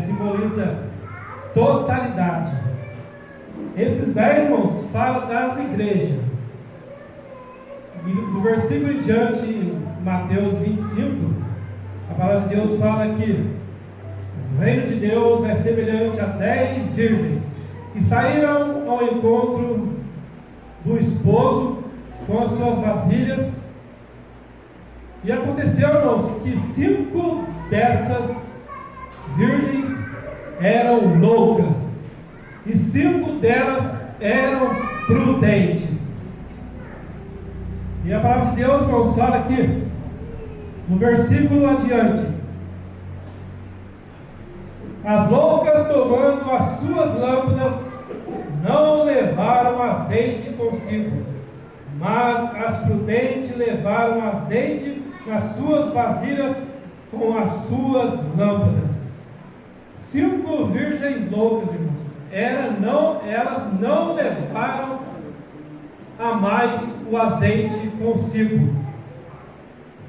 simboliza totalidade. Esses 10, irmãos, falam das igrejas. E do versículo em diante, Mateus 25, a palavra de Deus fala que o reino de Deus é semelhante a 10 virgens que saíram ao encontro do esposo com as suas vasilhas. E aconteceu, irmãos, que 5 dessas virgens eram loucas e 5 delas eram prudentes. E a palavra de Deus, irmãos, fala aqui no versículo adiante: as loucas, tomando as suas lâmpadas, não levaram azeite consigo, mas as prudentes levaram azeite nas suas vasilhas com as suas lâmpadas. 5 virgens loucas, irmãos, elas não levaram a mais o azeite consigo,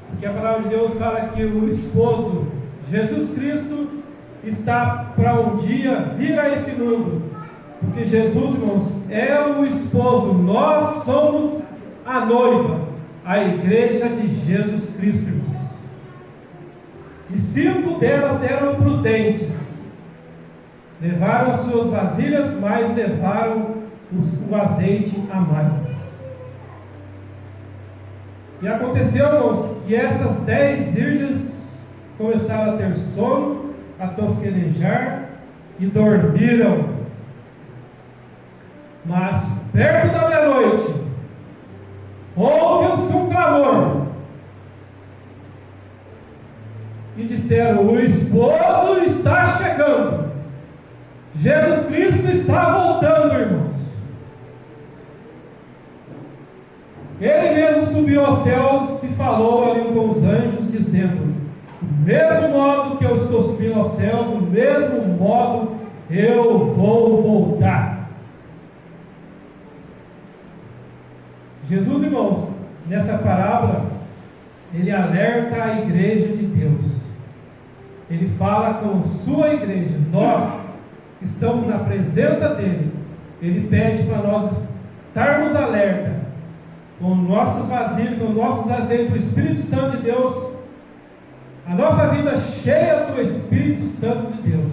porque a palavra de Deus fala que o esposo Jesus Cristo está para um dia vir a esse mundo, porque Jesus, irmãos, é o esposo, nós somos a noiva, a igreja de Jesus Cristo, irmãos. E 5 delas eram prudentes, levaram as suas vasilhas, mas levaram o azeite a mais. E aconteceu, irmãos, que essas 10 virgens começaram a ter sono, a tosquenejar e dormiram. Mas perto da meia-noite houve-se um clamor e disseram: o esposo está chegando, Jesus Cristo está voltando, irmãos. Ele mesmo subiu aos céus e falou ali com os anjos, dizendo: do mesmo modo que eu estou subindo aos céus, do mesmo modo eu vou voltar. Jesus, irmãos, nessa parábola, ele alerta a igreja de Deus. Ele fala com sua igreja, nós que estamos na presença dele. Ele pede para nós estarmos alerta com nossos vasilhos, com nossos azeites do Espírito Santo de Deus, a nossa vida cheia do Espírito Santo de Deus,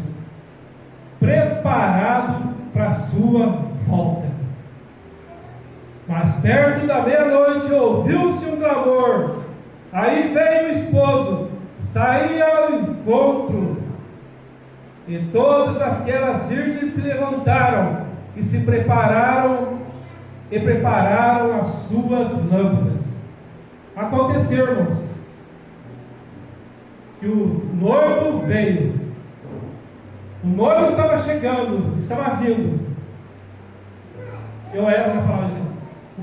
preparado para a sua volta. Mas perto da meia-noite ouviu-se um clamor, aí veio o esposo, saía ao encontro, e todas aquelas virgens se levantaram e se prepararam as suas lâmpadas. Aconteceu, irmãos, que o noivo veio, o noivo estava chegando, estava vindo. Eu era uma palavra de Deus.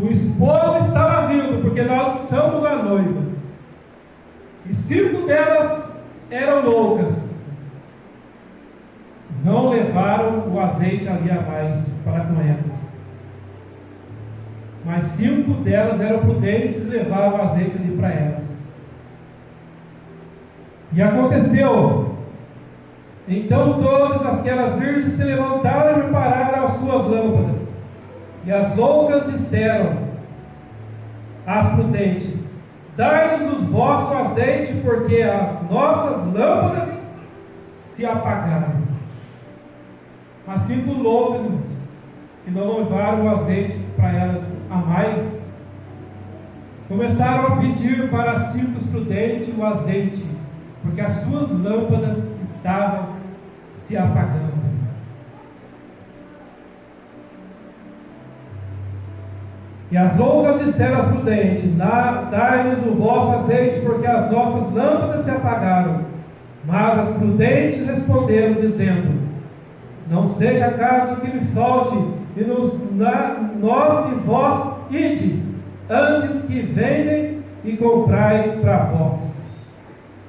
O esposo estava vindo, porque nós somos a noiva. E 5 delas eram loucas, não levaram o azeite ali a mais para com elas. Mas 5 delas eram prudentes e levaram o azeite ali para elas. E aconteceu, então todas aquelas virgens se levantaram e prepararam as suas lâmpadas. E as loucas disseram às prudentes: dai-nos o vosso azeite, porque as nossas lâmpadas se apagaram. As 5 loucas, irmãos, que não levaram o azeite para elas a mais, começaram a pedir para as 5 prudentes o azeite, porque as suas lâmpadas estavam se apagando. E as loucas disseram às prudentes: dai-nos o vosso azeite, porque as nossas lâmpadas se apagaram. Mas as prudentes responderam, dizendo: não seja caso que lhe falte, e nós de vós ide, antes que vendem e comprai para vós.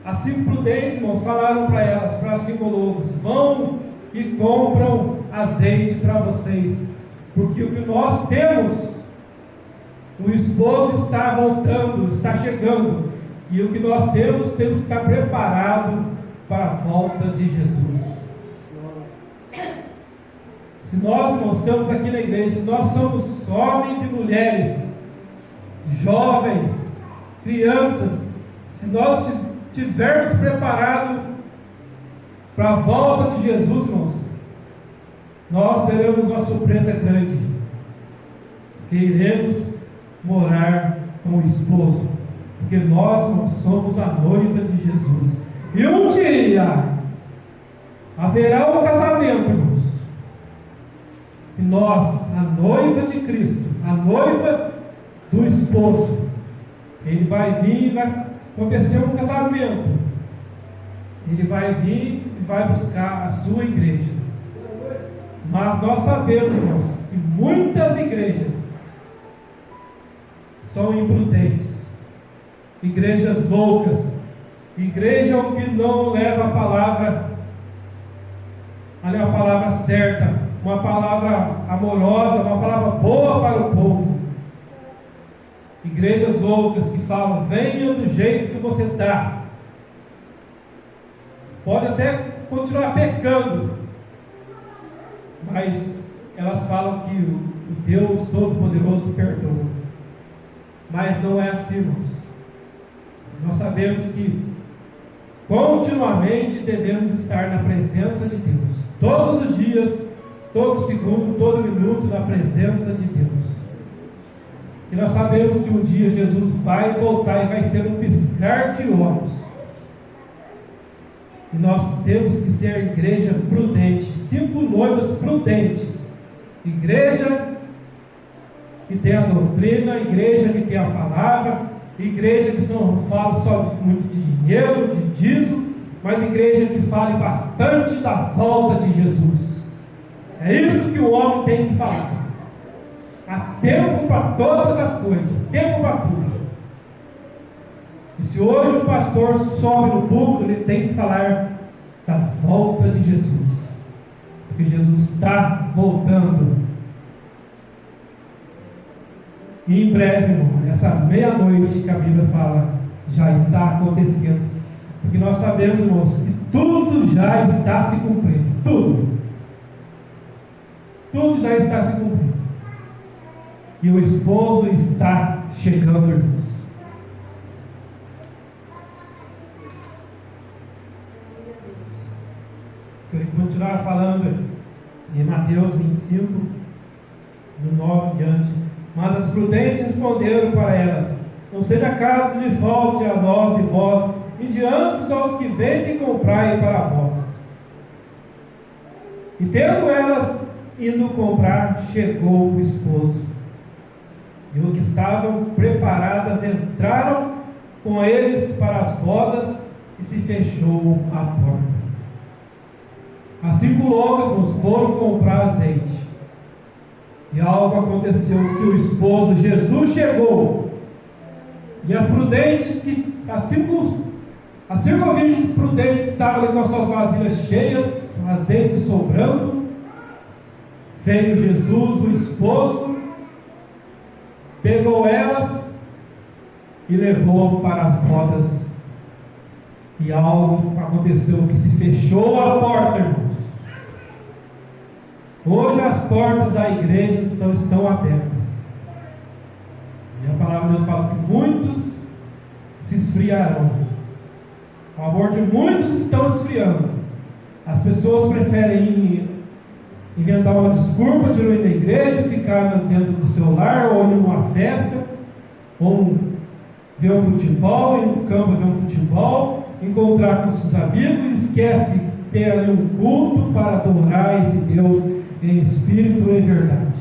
As 5 prudentes, irmãos, falaram para elas, para as 5 loucas: vão e compram azeite para vocês, porque o que nós temos, o esposo está voltando, está chegando, e o que nós temos que estar preparado para a volta de Jesus. Se nós, irmãos, estamos aqui na igreja, se nós somos homens e mulheres, jovens, crianças, se nós estivermos preparados para a volta de Jesus, irmãos, nós teremos uma surpresa grande, que iremos morar com o esposo, porque nós somos a noiva de Jesus. E um dia haverá um casamento, irmãos, e nós, a noiva de Cristo, a noiva do esposo, ele vai vir e vai acontecer um casamento. Ele vai vir e vai buscar a sua igreja. Mas nós sabemos, irmãos, que muitas igrejas são imprudentes, igrejas loucas, igreja que não leva a palavra certa, uma palavra amorosa, uma palavra boa para o povo. Igrejas loucas que falam: venha do jeito que você está. Pode até continuar pecando, mas elas falam que o Deus Todo-Poderoso perdoa. Mas não é assim, irmãos. Nós sabemos que continuamente devemos estar na presença de Deus, todos os dias, todo segundo, todo minuto, na presença de Deus. E nós sabemos que um dia Jesus vai voltar e vai ser um piscar de olhos. E nós temos que ser a igreja prudente, 5 noivas prudentes, igreja que tem a doutrina, igreja que tem a palavra, igreja que não fala só muito de dinheiro, de dízimo, mas igreja que fale bastante da volta de Jesus. É isso que o homem tem que falar. Há tempo para todas as coisas, tempo para tudo. E se hoje o pastor sobe no púlpito, ele tem que falar da volta de Jesus, porque Jesus está voltando. E em breve, irmão, essa meia-noite que a Bíblia fala, já está acontecendo. Porque nós sabemos, irmãos, que tudo já está se cumprindo. Tudo já está se cumprindo. E o esposo está chegando, irmãos. Eu vou continuar falando em Mateus 25, do 9 em diante. Mas as prudentes responderam para elas: não seja caso de falte a nós e vós, e diante aos que vendem comprai para vós. E tendo elas indo comprar, chegou o esposo. E os que estavam preparadas entraram com eles para as bodas, e se fechou a porta. As 5 loucas foram comprar azeite. E algo aconteceu, que o esposo Jesus chegou. E as prudentes, as 5 virgens prudentes estavam ali com as suas vasilhas cheias, azeite sobrando. Veio Jesus, o esposo, pegou elas e levou para as bodas. E algo aconteceu, que se fechou a porta, irmãos. Hoje as portas da igreja estão abertas. E a palavra de Deus fala que muitos se esfriarão. O amor de muitos estão esfriando. As pessoas preferem inventar uma desculpa de não ir na igreja, ficar dentro do seu lar, ou em uma festa, ou ver um futebol, ir no campo ver um futebol, encontrar com seus amigos, e esquece de ter ali um culto para adorar esse Deus em espírito e verdade.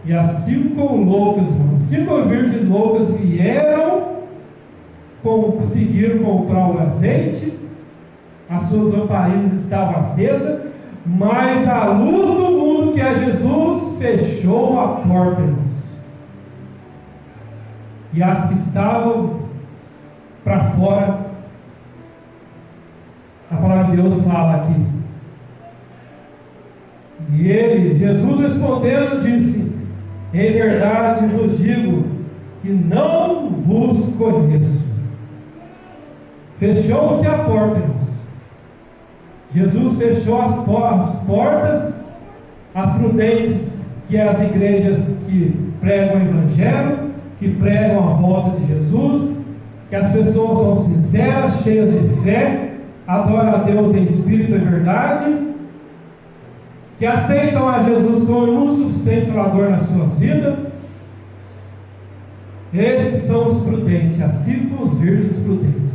E as 5 loucas, 5 virgens loucas vieram, conseguiram comprar o azeite, as suas lamparinas estavam acesas, mas a luz do mundo, que é Jesus, fechou a porta, irmãos. E as que estavam para fora, a palavra de Deus fala aqui. E ele, Jesus respondendo, disse: em verdade vos digo que não vos conheço. Fechou-se a porta, irmãos. Jesus fechou as portas às prudentes, que é as igrejas que pregam o Evangelho, que pregam a volta de Jesus, que as pessoas são sinceras, cheias de fé, adoram a Deus em espírito e verdade, que aceitam a Jesus como um suficiente Salvador nas suas vidas. Esses são os prudentes, assim como os virgens prudentes,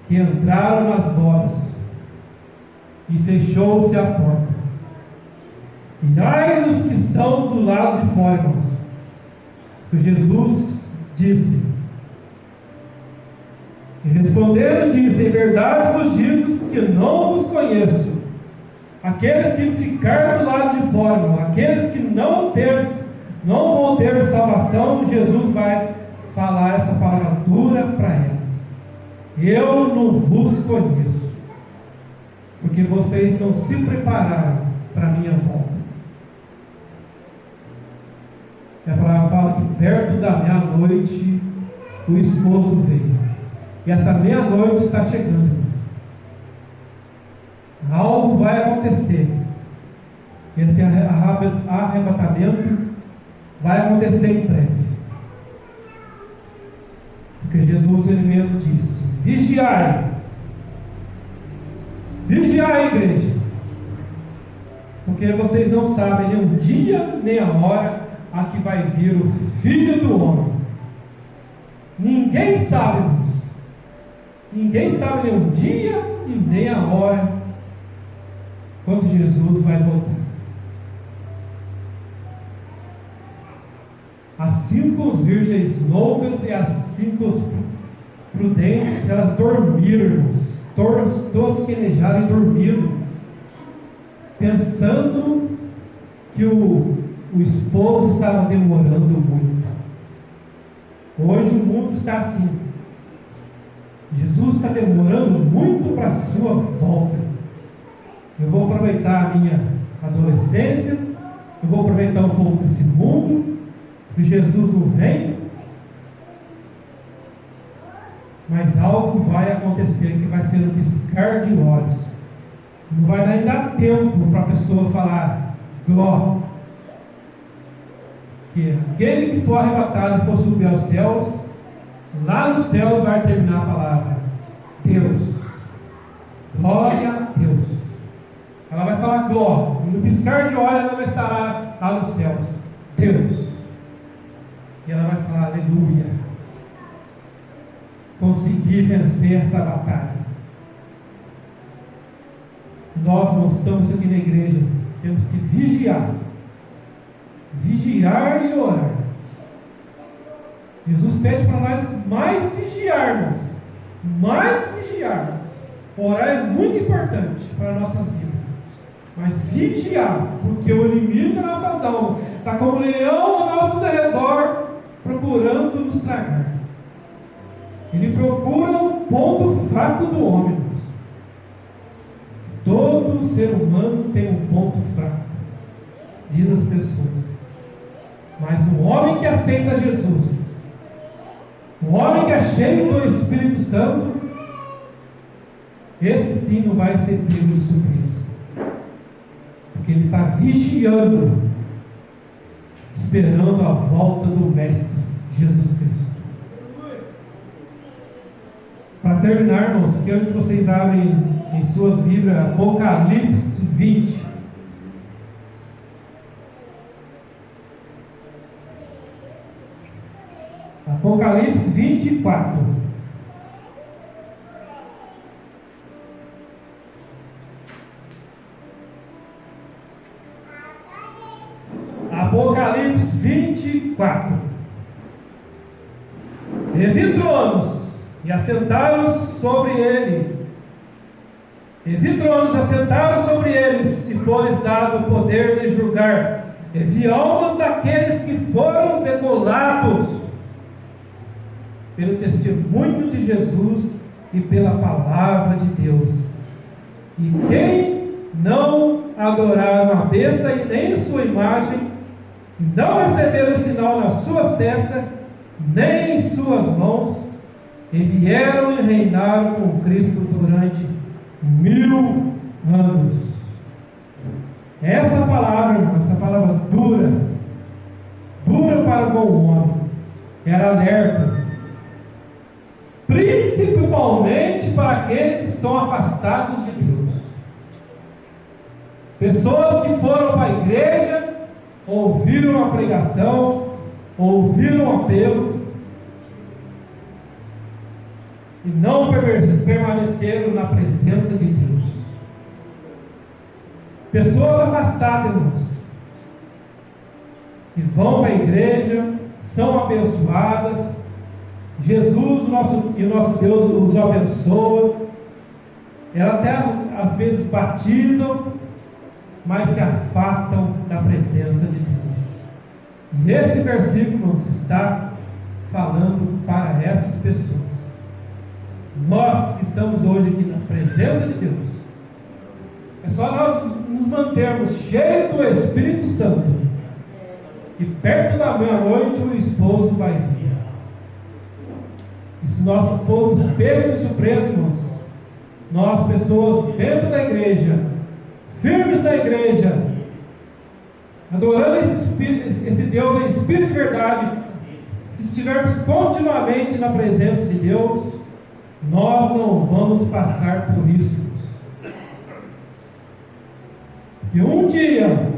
que entraram nas bodas e fechou-se a porta. E ai dos que estão do lado de fora, irmãos. Jesus disse, e respondendo disse: em verdade vos digo que não vos conheço. Aqueles que ficaram do lado de fora, irmão, aqueles que não vão ter salvação, Jesus vai falar essa palavra dura para eles: eu não vos conheço, porque vocês não se prepararam para a minha volta. A palavra fala que perto da meia-noite o esposo veio, e essa meia-noite está chegando. Algo vai acontecer. Esse arrebatamento vai acontecer em breve, porque Jesus ele mesmo disse: vigiai, igreja, porque vocês não sabem nem o dia nem a hora a que vai vir o Filho do Homem. Ninguém sabe, irmãos. Ninguém sabe nem o dia e nem a hora quando Jesus vai voltar. Assim como os virgens loucas e assim como os prudentes, elas dormiram, irmãos, tosquenejaram e dormiram, pensando que o esposo estava demorando muito. Hoje o mundo está assim. Jesus está demorando muito para a sua volta. Eu vou aproveitar a minha adolescência, eu vou aproveitar um pouco desse mundo, que Jesus não vem, mas algo vai acontecer que vai ser um piscar de olhos. Não vai nem dar tempo para a pessoa falar glória. Que aquele que for arrebatado e for subir aos céus, lá nos céus vai terminar a palavra Deus, glória a Deus. Ela vai falar glória, e no piscar de olhos ela vai estar lá nos céus, Deus, e ela vai falar aleluia, consegui vencer essa batalha. Nós não estamos aqui na igreja, temos que vigiar e orar. Jesus pede para nós mais vigiarmos, orar é muito importante para as nossas vidas, mas vigiar, porque o inimigo das nossas almas está como um leão ao nosso redor, procurando nos tragar. Ele procura o ponto fraco do homem. Todo ser humano tem um ponto fraco, diz as pessoas. Mas um homem que aceita Jesus, um homem que é cheio do Espírito Santo, esse sim não vai ser pego de surpresa, porque ele está vigiando, esperando a volta do Mestre Jesus Cristo. Para terminar, irmãos, quero que vocês abrem em suas Bíblias Apocalipse 20. Apocalipse 24. Apocalipse 24. E vi tronos, e assentaram-se sobre ele. E vi tronos, assentaram sobre eles, e foi-lhes dado o poder de julgar. E vi almas daqueles que foram degolados pelo testemunho de Jesus e pela palavra de Deus. E quem não adoraram a besta e nem sua imagem, não receberam o sinal nas suas testas, nem em suas mãos, e vieram e reinaram com Cristo durante 1000 anos. Essa palavra, irmão, essa palavra dura para o bom homem, era alerta, principalmente para aqueles que estão afastados de Deus. Pessoas que foram para a igreja, ouviram a pregação, ouviram o apelo, e não permaneceram na presença de Deus. Pessoas afastadas, irmãos, que vão para a igreja, são abençoadas, Jesus o nosso Deus os abençoa, elas até às vezes batizam, mas se afastam da presença de Deus. E esse versículo nos está falando para essas pessoas. Nós que estamos hoje aqui na presença de Deus, é só nós nos mantermos cheios do Espírito Santo, que perto da meia-noite o esposo vai vir. E se nós formos pegos de surpresa, irmãos, nós pessoas dentro da igreja, firmes na igreja, adorando esse Deus em espírito e verdade, se estivermos continuamente na presença de Deus, nós não vamos passar por isso. E um dia,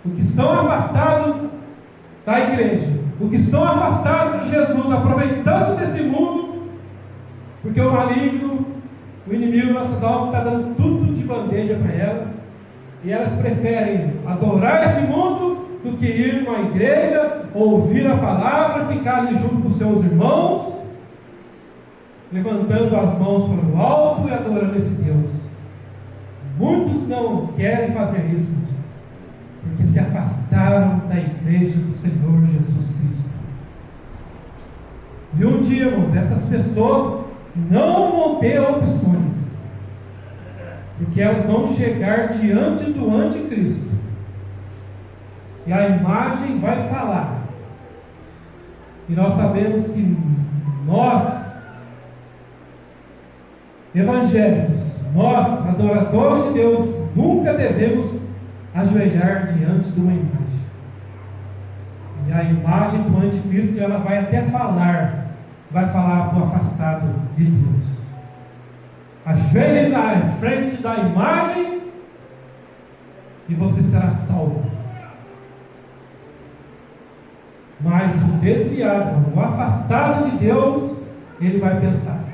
os que estão afastados da igreja, os que estão afastados de Jesus, aproveitando desse mundo, porque o maligno, o inimigo nossas almas, está dando tudo de bandeja para elas, e elas preferem adorar esse mundo do que ir numa igreja, ouvir a palavra, ficar ali junto com seus irmãos, levantando as mãos para o alto e adorando esse Deus. Muitos não querem fazer isso, porque se afastaram da igreja do Senhor Jesus Cristo. E um dia, irmãos, essas pessoas não vão ter opções, porque elas vão chegar diante do anticristo, e a imagem vai falar. E nós sabemos que nós, evangélicos, nós, adoradores de Deus, nunca devemos ajoelhar diante de uma imagem. E a imagem do anticristo, ela vai até falar, vai falar para o afastado de Deus: ajoelhe na frente da imagem e você será salvo. Mas o desviado, o afastado de Deus, ele vai pensar: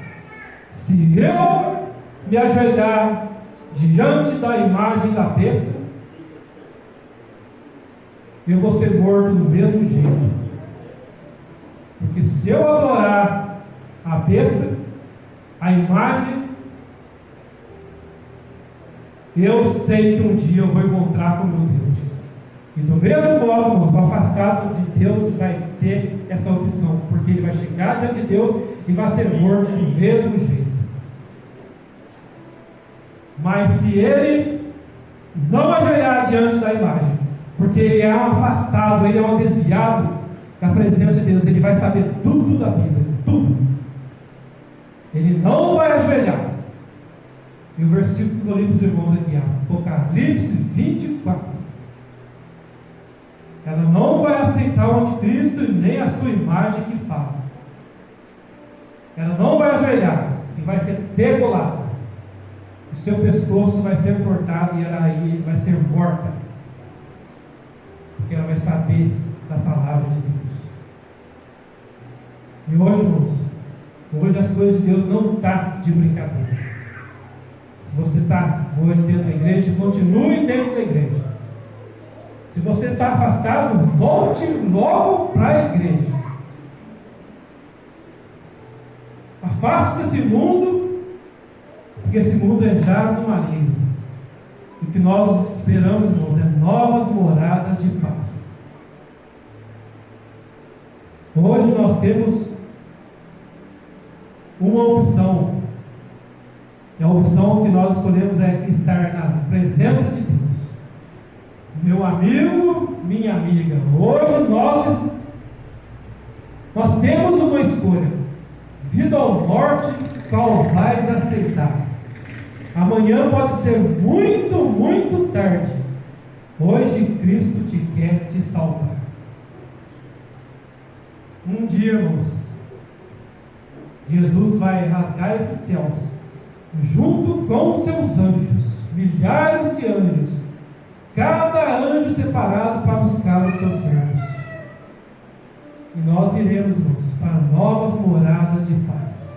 se eu me ajoelhar diante da imagem da besta, eu vou ser morto do mesmo jeito. Porque se eu adorar a besta, a imagem, eu sei que um dia eu vou encontrar com meu Deus. E do mesmo modo, o afastado de Deus vai ter essa opção, porque ele vai chegar diante de Deus e vai ser morto do mesmo jeito. Mas se ele não ajoelhar diante da imagem, porque ele é um afastado, ele é um desviado da presença de Deus, ele vai saber tudo da Bíblia, tudo. Ele não vai ajoelhar. E o versículo que eu li para os irmãos aqui, Apocalipse 24. Ela não vai aceitar o anticristo e nem a sua imagem que fala. Ela não vai ajoelhar e vai ser degolada. O seu pescoço vai ser cortado e ela aí vai ser morta, porque ela vai saber da palavra de Deus. E hoje, irmãos, hoje as coisas de Deus não estão de brincadeira. Se você está hoje dentro da igreja, continue dentro da igreja. Se você está afastado, volte logo para a igreja. Afaste desse mundo, porque esse mundo é jaz do maligno. O que nós esperamos, irmãos, é novas moradas de paz. Hoje nós temos uma opção. E a opção que nós escolhemos é estar na presença de Deus. Meu amigo, minha amiga, hoje nós temos uma escolha: vida ou morte, qual vais aceitar? Amanhã pode ser muito, muito tarde. Hoje Cristo te quer te salvar. Um dia, irmãos, Jesus vai rasgar esses céus, junto com os seus anjos, milhares de anjos, cada anjo separado para buscar os seus servos. E nós iremos, irmãos, para novas moradas de paz.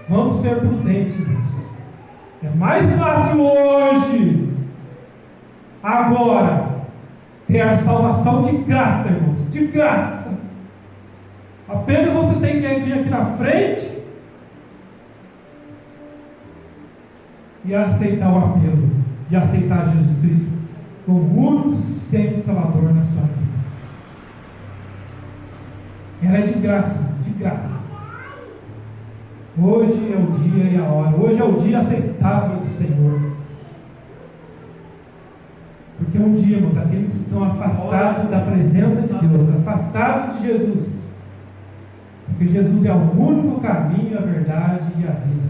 Vamos ser prudentes, irmãos. É mais fácil hoje, agora, ter a salvação de graça, irmãos, de graça. Apenas você tem que vir aqui na frente e aceitar o apelo, de aceitar Jesus Cristo como único sempre Salvador na sua vida. Ela é de graça, de graça. Hoje é o dia e a hora. Hoje é o dia aceitável do Senhor. Porque um dia, irmãos, aqueles que estão afastados da presença de Deus, afastados de Jesus, porque Jesus é o único caminho, a verdade e a vida.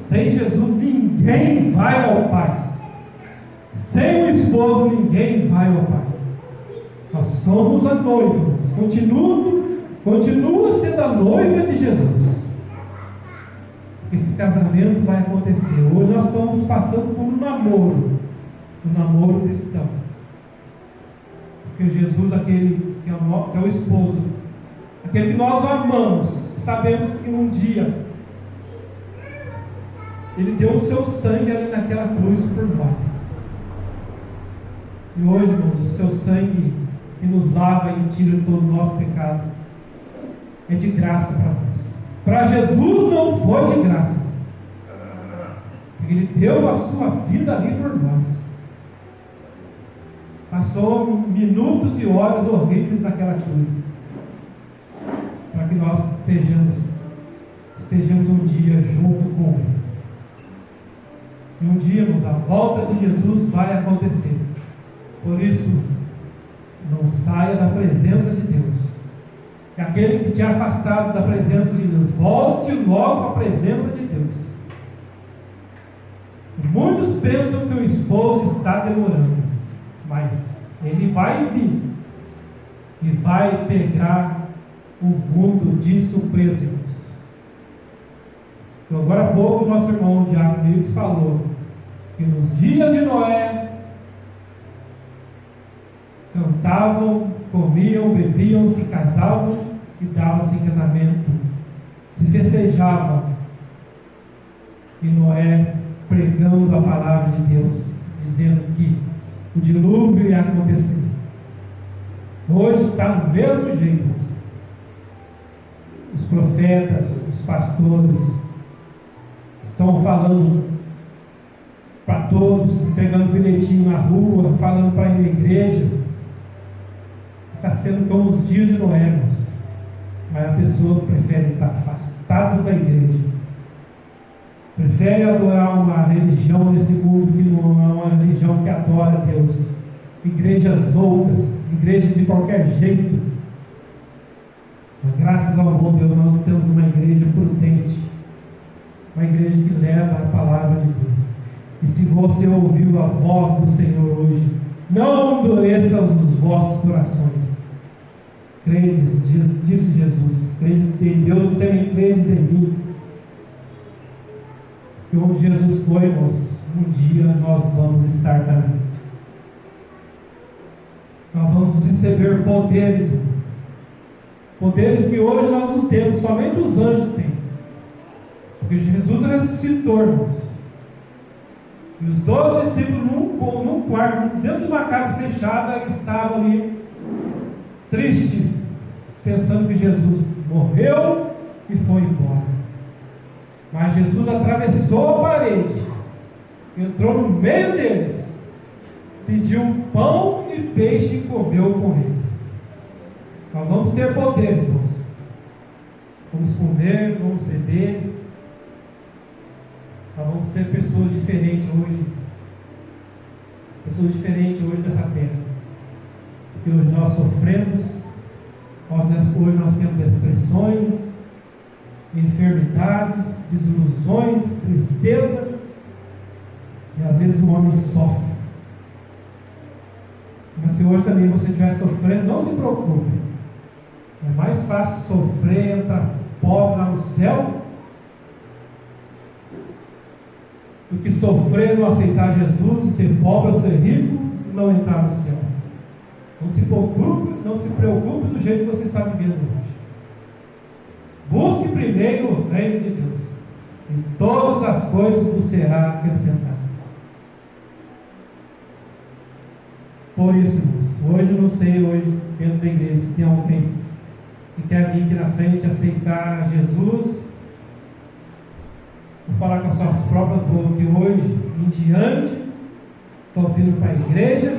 Sem Jesus ninguém vai ao Pai. Sem o esposo ninguém vai ao Pai. Nós somos a noiva. Continua sendo a noiva de Jesus. Esse casamento vai acontecer. Hoje nós estamos passando por um namoro cristão. Porque Jesus, aquele que é o esposo, aquele que nós amamos, sabemos que um dia Ele deu o seu sangue ali naquela cruz por nós. E hoje, irmãos, o seu sangue que nos lava e tira todo o nosso pecado é de graça para nós. Para Jesus não foi de graça, porque Ele deu a sua vida ali por nós. Passou minutos e horas horríveis naquela cruz, para que nós estejamos um dia junto com Ele. E um dia, irmãos, a volta de Jesus vai acontecer. Por isso, não saia da presença de Deus. E aquele que te é afastado da presença de Deus, volte logo à presença de Deus. Muitos pensam que o esposo está demorando, mas ele vai vir e vai pegar o mundo de surpresa, irmãos. Então, agora há pouco o nosso irmão Diácono Milks falou que nos dias de Noé cantavam, comiam, bebiam, se casavam e davam-se em casamento, se festejavam. E Noé pregando a palavra de Deus, dizendo que o dilúvio ia acontecer. Hoje está do mesmo jeito. Os profetas, os pastores estão falando para todos, entregando bilhetinho na rua, falando para ir na igreja. Está sendo como os dias de Noé, irmãos. Mas a pessoa prefere estar afastado da igreja, prefere adorar uma religião nesse mundo que não é uma religião que adora a Deus. Igrejas loucas, igrejas de qualquer jeito. Mas graças ao bom Deus, nós temos uma igreja prudente, uma igreja que leva a palavra de Deus. E se você ouviu a voz do Senhor hoje, não endureça os vossos corações. Credes, disse Jesus, credes em Deus, também credes em mim. E onde Jesus foi, irmãos, um dia nós vamos estar também. Nós vamos receber poderes, poderes que hoje nós não temos, somente os anjos têm. Porque Jesus ressuscitou, irmãos. E os 12 discípulos num quarto, dentro de uma casa fechada, estavam ali tristes, pensando que Jesus morreu e foi embora. Mas Jesus atravessou a parede, entrou no meio deles, pediu pão e peixe e comeu com eles. Nós vamos ter poderes, irmãos. Vamos comer, vamos beber. Nós vamos ser pessoas diferentes hoje. Pessoas diferentes hoje dessa terra. Porque hoje nós sofremos, hoje nós temos depressões, enfermidades, desilusões, tristeza, e às vezes o homem sofre. Mas se hoje também você estiver sofrendo, não se preocupe. É mais fácil sofrer, entrar pobre lá no céu, do que sofrer, não aceitar Jesus e ser pobre ou ser rico e não entrar no céu. Não se preocupe do jeito que você está vivendo hoje. Busque primeiro o reino de Deus, e todas as coisas vos será acrescentada. Por isso, irmãos, hoje eu não sei, hoje dentro da igreja, se tem alguém que quer vir aqui na frente aceitar Jesus, vou falar com as suas próprias bocas, que hoje em diante estou vindo para a igreja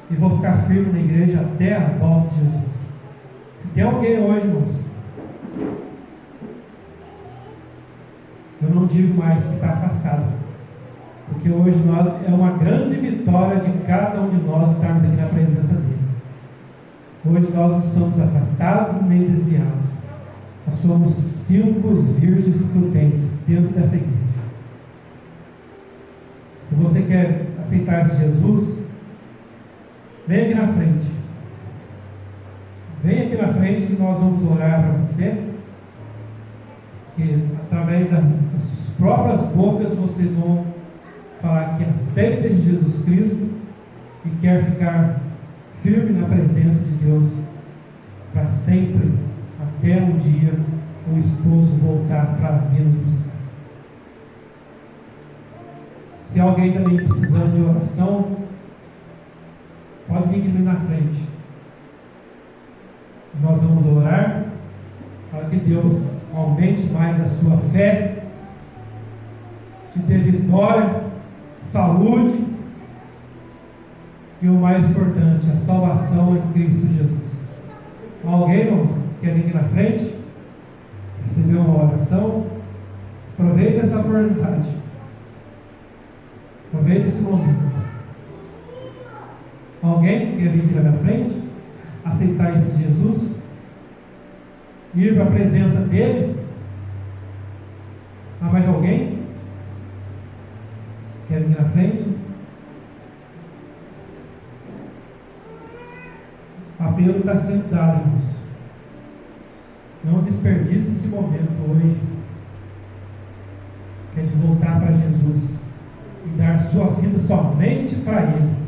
e vou ficar firme na igreja até a volta de Jesus. Se tem alguém hoje, irmãos, eu não digo mais que está afastado, porque hoje é uma grande vitória de cada um de nós estarmos aqui na presença dele. Hoje nós não somos afastados nem desviados, nós somos símbolos virgens prudentes dentro dessa igreja. Se você quer aceitar Jesus, vem aqui na frente. Vem aqui na frente que nós vamos orar para você. Que através das suas próprias bocas vocês vão falar que aceita de Jesus Cristo e quer ficar firme na presença de Deus para sempre, até um dia o esposo voltar para vir nos buscar. Se alguém também precisando de oração, pode vir aqui na frente. Nós vamos orar para que Deus aumente mais a sua fé, te dê vitória, saúde e o mais importante, a salvação em Cristo Jesus. Alguém, irmãos, quer vir aqui na frente, receber uma oração? Aproveite essa oportunidade. Aproveite esse momento. Alguém quer vir aqui na frente, aceitar esse Jesus, ir para a presença dele? Há mais alguém? Quer vir na frente? O apelo está sendo dado, irmãos. Não desperdice esse momento hoje, que é de voltar para Jesus e dar sua vida somente para Ele.